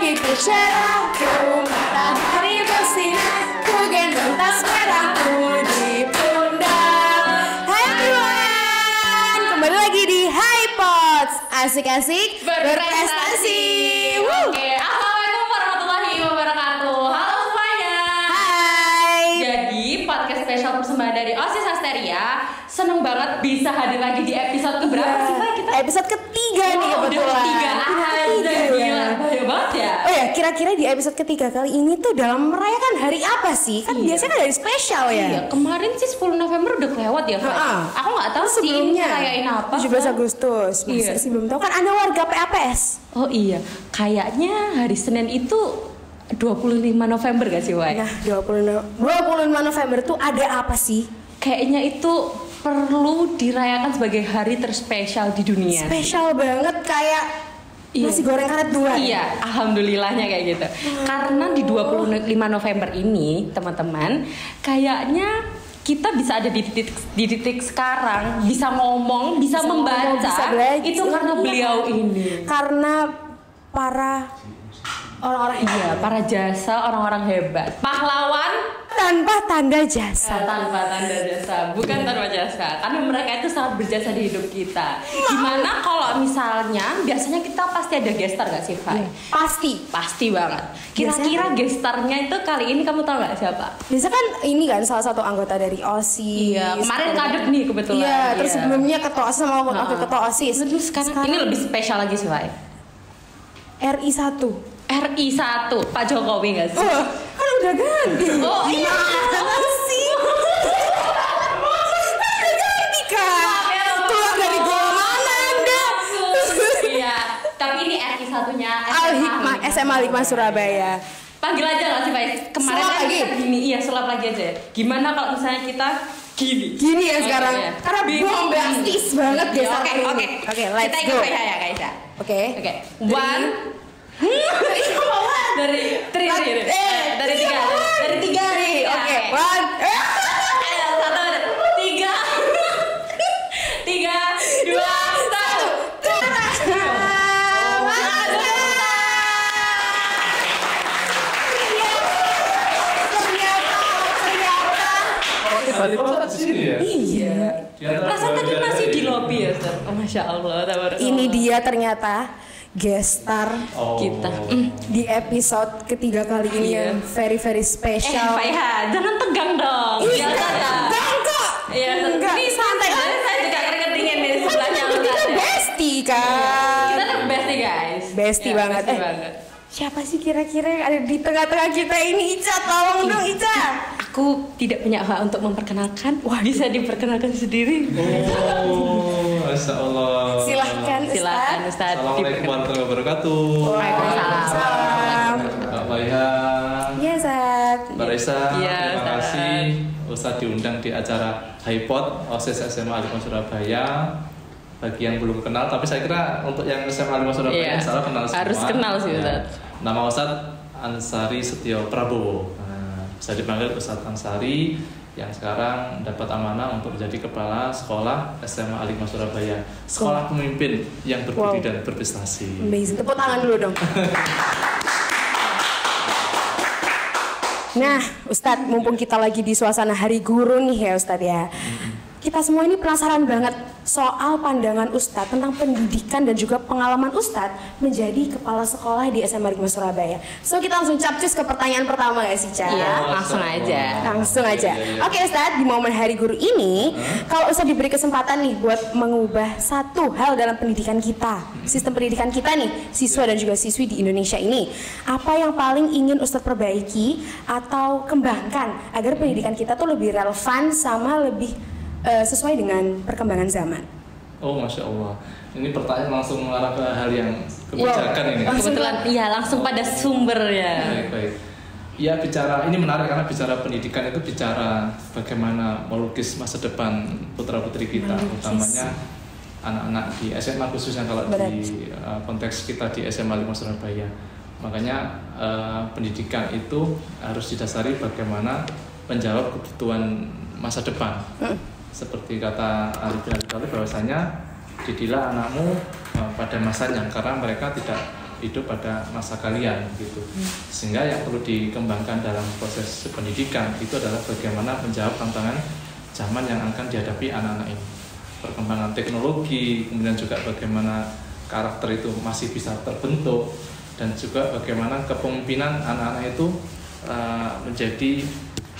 begitu cerahku, matahari bersinar, ku gendong tas merahku di pundak. Hai everyone, kembali lagi di HiPods, asik-asik berprestasi. Oke, assalamualaikum warahmatullahi wabarakatuh. Halo semuanya. Hai. Jadi podcast spesial persembahan dari OSIS Asteria. Seneng banget bisa hadir lagi di episode keberapa sih Pak kita? Episode ketiga nih kebetulan. Udah ketiga aja, gila, bahaya banget ya. Oh ya, kira-kira di episode ketiga kali ini tuh dalam merayakan hari apa sih? Kan biasanya kan hari spesial ya. Iya, kemarin sih 10 November udah kelewat ya, Pak. Aku nggak tahu sih sebelumnya rayain apa. 17 Agustus. Masa sih belum tahu kan Anda warga PAPS? Oh iya, kayaknya hari Senin itu 25 November gak sih, Wai? Nah, 25 November tuh ada apa sih? Kayaknya itu perlu dirayakan sebagai hari terspesial di dunia. Spesial banget kayak nasi goreng karet dua. Iya, alhamdulillahnya kayak gitu. Karena di 25 November ini, teman-teman, kayaknya kita bisa ada di titik sekarang, bisa ngomong, bisa membaca, bisa belajar. itu karena beliau ini. Karena para orang-orang para jasa, orang-orang hebat, pahlawan tanpa tanda jasa. tanpa tanda jasa, bukan tanpa jasa, karena mereka itu sangat berjasa di hidup kita. Gimana kalau misalnya biasanya kita pasti ada gestar gak sih, Fai? Pasti banget. Kira-kira gestarnya itu kali ini kamu tahu gak siapa? Biasa kan ini kan salah satu anggota dari OSIS. Iya, kemarin kadep nih kebetulan. Iya, terus sebelumnya ketua OSIS sama wakil ketua OSIS. Terus sekarang ini lebih spesial lagi sih, Fai. RI 1 Pak Jokowi nggak sih? Kan udah ganti. Oh iya. Apa sih? Udah ganti kan? Keluar dari golongan Anda. Iya. Tapi ini RI satunya SMA Al Hikmah Surabaya. Panggil aja nggak sih, Pak? Kemarin Sulap kan lagi? kita gini, iya sulap lagi aja. Gimana kalau misalnya kita gini Ya sekarang. iya. Karena bombastis banget Iya, gestar ini. Oke, let's kita go. ikut ya, Kaisa. Oke. One. Dari tiga nih. Oke. One. Ayo, 1, 3. 3, 2, 1. Tiba-tiba di sini ya? Iya. Perasaan tadi masih di lobby ya, Ustaz. Oh, Masya Allah. Ini dia ternyata gestar kita. di episode ketiga kali ini yang very special. Pak Iha, jangan tegang dong. Iya, Jangan. tegang kok. Iya, Enggak. ini santai aja. Saya juga keringet dingin di sebelahnya. Kita bestie kan. Kita tuh bestie, guys. Bestie Ya, banget. bestie banget. Siapa sih kira-kira yang ada di tengah-tengah kita ini? Ica, tolong dong Ica. Aku tidak punya hak untuk memperkenalkan. Wah, bisa diperkenalkan sendiri. Oh, Masya Allah. Silahkan Ustaz. Assalamualaikum warahmatullahi wabarakatuh. Waalaikumsalam. Kak Faiha, Iya, Zat. Mbak Reza, Iya, terima Ustaz. kasih Ustaz diundang di acara HiPod OSIS SMA Al Hikmah Surabaya. Bagi yang belum kenal, tapi saya kira untuk yang SMA Al Hikmah Surabaya salah kenal semua. Harus kenal sih, Ustaz. Nama Ustaz Ansari Setio Prabowo. Bisa dipanggil Ustaz Ansari yang sekarang dapat amanah untuk menjadi kepala sekolah SMA Al Hikmah Surabaya, sekolah pemimpin yang berbudi dan berprestasi. Amazing. Tepuk tangan dulu dong. Nah, Ustadz, mumpung kita lagi di suasana Hari Guru nih ya Ustadz ya. Kita semua ini penasaran banget soal pandangan Ustadz tentang pendidikan dan juga pengalaman Ustadz menjadi kepala sekolah di SMA Al Hikmah Surabaya. So kita langsung capcus ke pertanyaan pertama ya sih, Ca? Iya, langsung aja. Langsung aja. Oke Ustadz, di momen Hari Guru ini, kalau Ustadz diberi kesempatan nih buat mengubah satu hal dalam pendidikan kita, sistem pendidikan kita nih, siswa dan juga siswi di Indonesia ini, apa yang paling ingin Ustadz perbaiki atau kembangkan agar pendidikan kita tuh lebih relevan sama lebih sesuai dengan perkembangan zaman? Oh, Masya Allah. Ini pertanyaan langsung mengarah ke hal yang kebijakan ini. Kebetulan, iya langsung pada sumbernya. Baik. Ya, bicara ini menarik karena bicara pendidikan itu bicara bagaimana melukis masa depan putra-putri kita, utamanya anak-anak di SMA khususnya kalau di konteks kita di SMA Al Hikmah Surabaya. Makanya pendidikan itu harus didasari bagaimana menjawab kebutuhan masa depan. Seperti kata Ali bin Abi Thalib bahwasanya didilah anakmu pada masanya karena mereka tidak hidup pada masa kalian gitu. Sehingga yang perlu dikembangkan dalam proses pendidikan itu adalah bagaimana menjawab tantangan zaman yang akan dihadapi anak-anak ini. Perkembangan teknologi, kemudian juga bagaimana karakter itu masih bisa terbentuk, dan juga bagaimana kepemimpinan anak-anak itu menjadi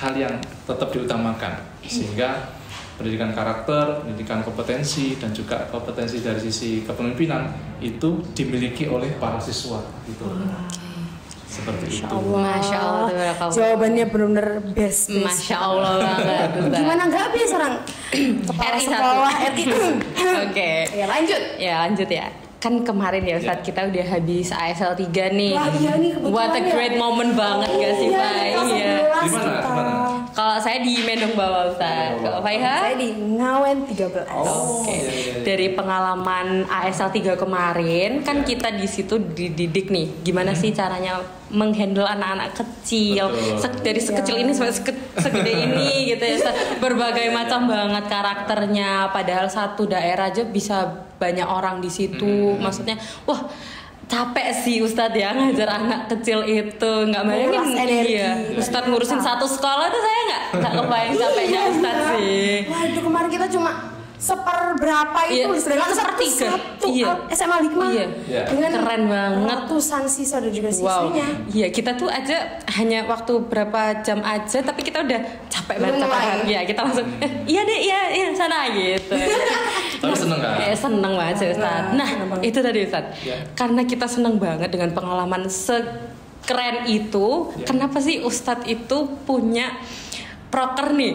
hal yang tetap diutamakan, sehingga pendidikan karakter, pendidikan kompetensi, dan juga kompetensi dari sisi kepemimpinan itu dimiliki oleh para siswa gitu. Seperti itu. Masya Allah. Jawabannya benar-benar best. Masya Allah banget. Gimana nggak habis orang kepala sekolah RI? Oke. Ya lanjut. Ya lanjut ya. Kan kemarin ya Ustadz kita udah habis ASL 3 nih. Wah iya nih kebetulan. What a great moment banget gak sih Pak? Iya. Di mana? Kalau saya di Mendong Bawah Ustadz. Kalau Faiha? Saya di Ngawen 13. Oke. Dari pengalaman ASL 3 kemarin kan kita di situ dididik nih. Gimana sih caranya menghandle anak-anak kecil dari sekecil ini sampai segede ini gitu ya. Berbagai macam banget karakternya. Padahal satu daerah aja bisa banyak orang di situ. Maksudnya wah capek sih Ustadz ya ngajar anak kecil itu, nggak bayangin iya Ustadz ngurusin satu sekolah tuh saya nggak kebayang capeknya Ustadz sih. Wah itu kemarin kita cuma seperberapa itu sedangkan satu SMA 5 dengan keren banget ratusan siswa dan juga siswinya. Iya kita tuh aja hanya waktu berapa jam aja tapi kita udah capek banget ya kita langsung iya deh iya sana gitu. Tapi seneng kan? Ya seneng banget sih Ustadz. Nah itu tadi Ustadz karena kita seneng banget dengan pengalaman sekeren itu, kenapa sih Ustadz itu punya proker nih,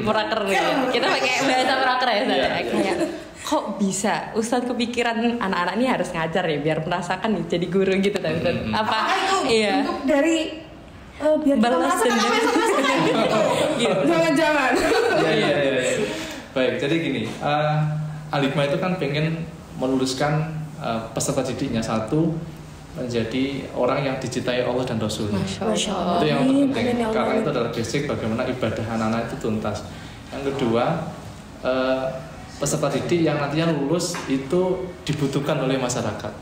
proker nih. Kita pakai bahasa proker ya, kayak kok bisa Ustadz kepikiran anak-anak ini harus ngajar ya biar merasakan nih jadi guru gitu kan Ustadz. Apa itu iya untuk dari biar balas dendam gitu. Jangan-jangan. Iya. Baik, jadi gini, Al-Hikmah itu kan pengen meluluskan peserta didiknya satu menjadi orang yang dicintai Allah dan Rasulnya. Masya Allah. Itu yang terpenting karena itu adalah basic bagaimana ibadah anak-anak itu tuntas. Yang kedua, peserta didik yang nantinya lulus itu dibutuhkan oleh masyarakat.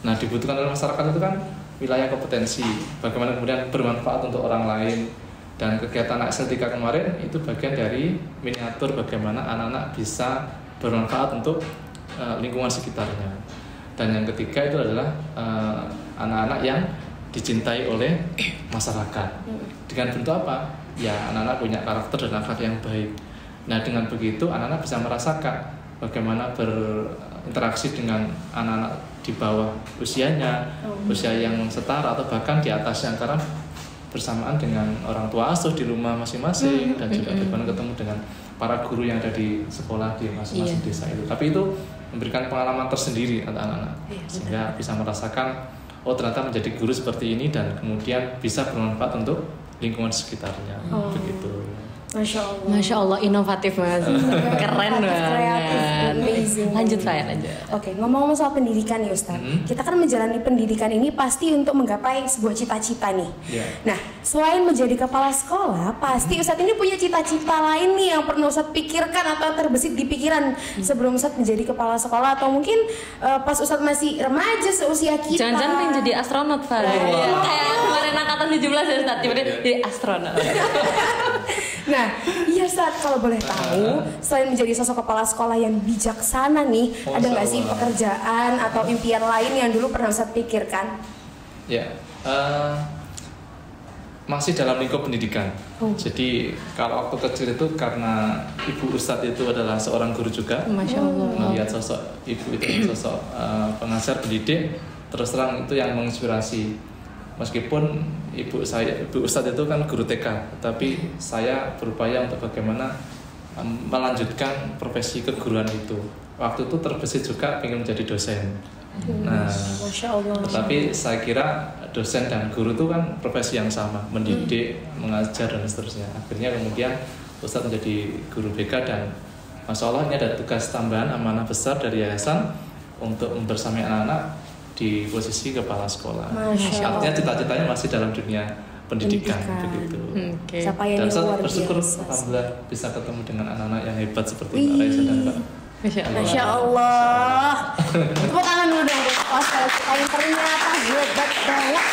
Nah, dibutuhkan oleh masyarakat itu kan wilayah kompetensi, bagaimana kemudian bermanfaat untuk orang lain. Dan kegiatan ASL 3 kemarin itu bagian dari miniatur bagaimana anak-anak bisa bermanfaat untuk lingkungan sekitarnya. Dan yang ketiga itu adalah anak-anak yang dicintai oleh masyarakat. Dengan bentuk apa? Ya anak-anak punya karakter dan akhlak yang baik. Nah dengan begitu anak-anak bisa merasakan bagaimana berinteraksi dengan anak-anak di bawah usianya, usia yang setara atau bahkan di atasnya, karena bersamaan dengan orang tua asuh di rumah masing-masing dan juga bagaimana ketemu dengan para guru yang ada di sekolah di masing-masing desa itu. Tapi itu memberikan pengalaman tersendiri anak-anak sehingga bisa merasakan oh ternyata menjadi guru seperti ini dan kemudian bisa bermanfaat untuk lingkungan sekitarnya. Begitu. Masya Allah inovatif banget, keren banget. Lanjut saya lanjut. Oke, ngomong-ngomong soal pendidikan nih Ustadz, kita kan menjalani pendidikan ini pasti untuk menggapai sebuah cita-cita nih. Nah, selain menjadi kepala sekolah, pasti Ustadz ini punya cita-cita lain nih yang pernah Ustadz pikirkan atau terbesit di pikiran sebelum Ustadz menjadi kepala sekolah, atau mungkin pas Ustadz masih remaja seusia kita. Jangan-jangan pengen jadi astronot Pak. Kayak kemarin angkatan 17 ya Ustadz, tiba-tiba jadi astronot. Nah, iya Ustadz, kalau boleh tahu, selain menjadi sosok kepala sekolah yang bijaksana nih, ada nggak sih pekerjaan atau impian lain yang dulu pernah Ustadz pikirkan? Ya, masih dalam lingkup pendidikan. Jadi kalau waktu kecil itu karena ibu Ustadz itu adalah seorang guru juga, Masya Allah. melihat sosok ibu itu sosok pengajar pendidik, terus terang itu yang menginspirasi. Meskipun ibu Ustadz itu kan guru TK, tapi saya berupaya untuk bagaimana melanjutkan profesi keguruan itu. Waktu itu terbesit juga ingin menjadi dosen. Nah, Masya Allah. tetapi saya kira dosen dan guru itu kan profesi yang sama, mendidik, mengajar dan seterusnya. Akhirnya kemudian Ustadz menjadi guru BK dan Masya Allah ini ada tugas tambahan amanah besar dari yayasan untuk membersamai anak-anak di posisi kepala sekolah. Artinya cita-citanya masih dalam dunia pendidikan. Begitu. Dan saya bersyukur alhamdulillah bisa ketemu dengan anak-anak yang hebat seperti Mbak Raisa dan Mbak. Masya Allah. Tepuk tangan dulu dong. hostel kita yang ternyata hebat banget,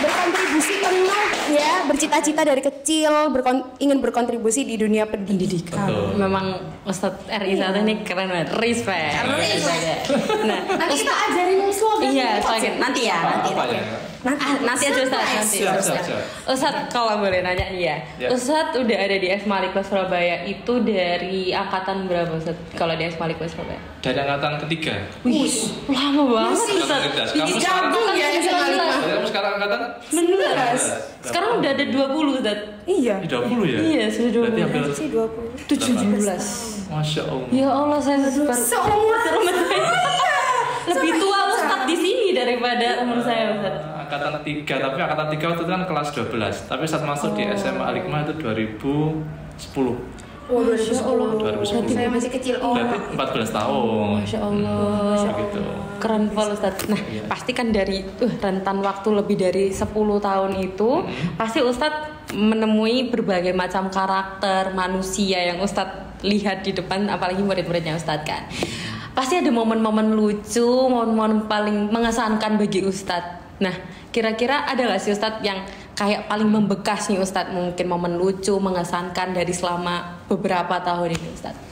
berkontribusi penuh ya, bercita-cita dari kecil ingin berkontribusi di dunia pendidikan. Memang Ustadz RI saat ini keren banget, respect. Nah, nanti kita ajarin slogan. Iya, slogan nanti ya. Nanti aja Ustadz. Ustadz kalau boleh nanya nih ya, Ustadz udah ada di FMA Al-Hikmah Surabaya itu dari angkatan berapa Ustadz? Kalau di FMA Al-Hikmah Surabaya? Dari angkatan ketiga. Wih, lama banget Ustadz. Kamu sekarang angkatan 19. Sekarang udah ada 20 Ustadz. Iya. 20 ya? Iya, sudah 20. Berarti 17. Masya Allah. Ya Allah, saya baru seumur lebih tua Ustadz di sini daripada umur saya Ustadz. Angkatan 3, tapi angkatan 3 waktu itu kan kelas 12. Tapi saat masuk di SMA Al-Hikmah itu 2010. Oh, 2010. Saya masih kecil. Berarti 14 tahun. Masya Allah. Begitu. Keren banget Ustadz. Nah, pasti kan dari rentan waktu lebih dari 10 tahun itu, pasti Ustadz menemui berbagai macam karakter manusia yang Ustadz lihat di depan, apalagi murid-muridnya Ustadz kan. Pasti ada momen-momen lucu, momen-momen paling mengesankan bagi Ustadz. Nah, kira-kira ada gak sih Ustadz yang kayak paling membekas nih Ustadz? Mungkin momen lucu, mengesankan dari selama beberapa tahun ini Ustadz.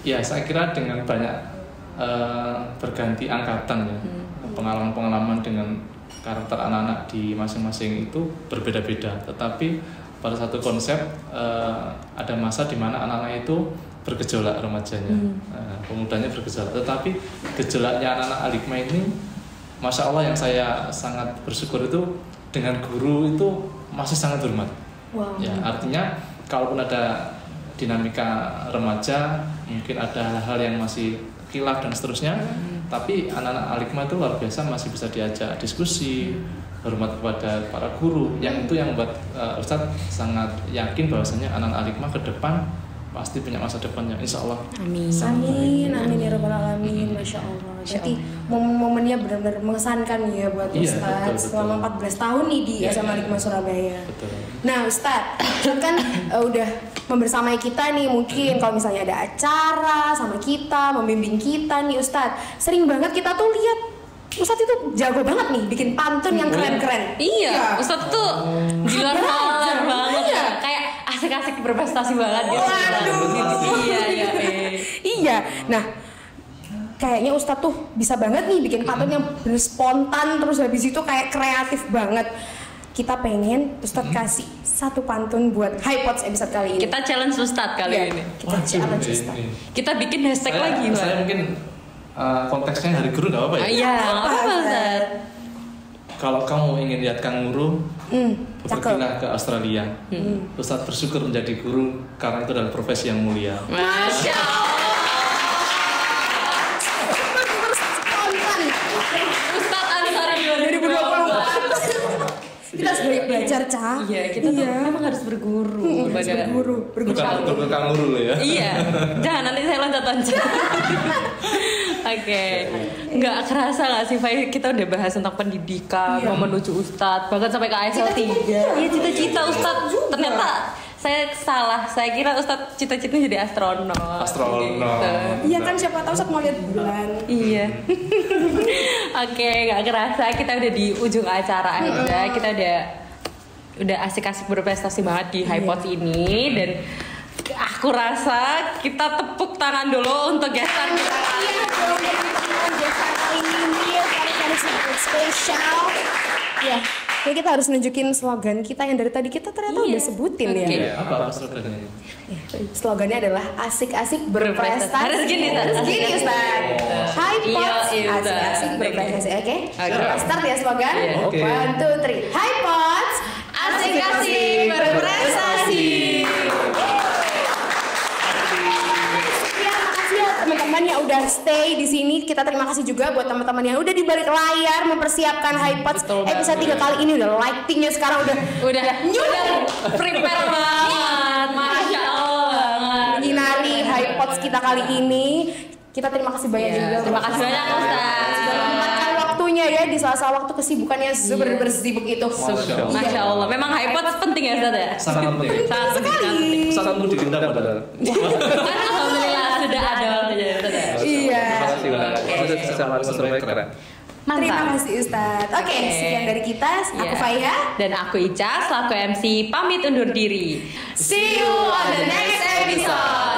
Ya, saya kira dengan banyak berganti angkatan ya, pengalaman-pengalaman dengan karakter anak-anak di masing-masing itu berbeda-beda. Tetapi pada satu konsep ada masa di mana anak-anak itu bergejolak remajanya, pemudanya bergejolak. Tetapi gejolaknya anak-anak Al-Hikmah ini, Masya Allah, yang saya sangat bersyukur itu dengan guru itu masih sangat hormat. Wow. Ya, artinya kalaupun ada dinamika remaja, mungkin ada hal-hal yang masih khilaf dan seterusnya, tapi anak-anak Al-Hikmah itu luar biasa, masih bisa diajak diskusi, hormat kepada para guru. Yang itu yang membuat Ustadz sangat yakin bahwasanya anak-anak Al-Hikmah ke depan pasti punya masa depannya, insya Allah. Amin. Amin ya rabbal alamin. Masya Allah. Jadi momen-momennya benar-benar mengesankan ya buat Ustadz selama 14 tahun nih di SMA Al-Hikmah Surabaya. Betul. Nah Ustadz kan udah membersamai kita nih, mungkin kalau misalnya ada acara sama kita, membimbing kita nih Ustadz, sering banget kita tuh lihat Ustadz itu jago banget nih bikin pantun yang keren-keren. Iya, Ustadz tuh di luar nalar banget ya. Kayak asik-asik berprestasi banget gitu. Iya. Nah, kayaknya Ustadz tuh bisa banget nih bikin pantun yang bener spontan, terus habis itu kayak kreatif banget. Kita pengen Ustadz kasih satu pantun buat HiPods episode kali ini. Kita challenge Ustadz kali ini. Kita challenge Ustadz. Kita bikin hashtag lagi, Mbak. Saya mungkin konteksnya hari guru nggak apa-apa ya? Iya, apa Ustadz? Kalau kamu ingin lihat Kang Guru, pergilah ke Australia. Ustadz bersyukur menjadi guru karena itu adalah profesi yang mulia. Masya Allah. Ustadz Ansari 2024. Kita harus banyak belajar, Ca. Iya, kita tuh memang harus berguru. Bukan untuk Kang Guru ya? Iya, jangan nanti saya loncat-loncat. Oke, nggak kerasa nggak sih, Fai? Kita udah bahas tentang pendidikan, momen lucu Ustadz, bahkan sampai ke ASL 3. Iya, cita-cita Ustadz. Ternyata saya salah. Saya kira Ustadz cita-citanya jadi astronot. Iya kan, siapa tahu Ustadz mau lihat bulan. Iya. Oke, nggak kerasa kita udah di ujung acara aja. Kita udah asik-asik berprestasi banget di HiPods ini, dan aku rasa kita tepuk tangan dulu untuk gestar kita. Gestar kali ini spesial. Ya, jadi kita harus nunjukin slogan kita yang dari tadi kita ternyata udah sebutin ya. Apa slogannya? Slogannya adalah asik-asik berprestasi. Harus gini, Ustaz. HiPods, asik-asik berprestasi. Oke? Start ya slogan. 1, 2, 3. HiPods, asik-asik berprestasi. Teman-teman yang udah stay di sini, kita terima kasih juga buat teman-teman yang udah di balik layar mempersiapkan HiPods episode 3 kali ini. Udah lightingnya sekarang udah prepare banget, Masya Allah, nyinari HiPods kita kali ini. Kita terima kasih banyak juga. Terima kasih banyak Ustaz. Sudah menyempatkan waktunya ya di sela-sela waktu kesibukannya bersibuk itu. Masya Allah. Memang HiPods penting ya Ustaz ya? Sangat penting. Sangat sekali. Sangat penting digendam padahal. Alhamdulillah sudah ada waktunya Ustaz ya. Iya. Terima kasih banget. Sudah keren. Mantap. Terima kasih Ustadz. Oke, sekian dari kita. Aku Faiha dan aku Ica selaku MC pamit undur diri. See you on the next episode.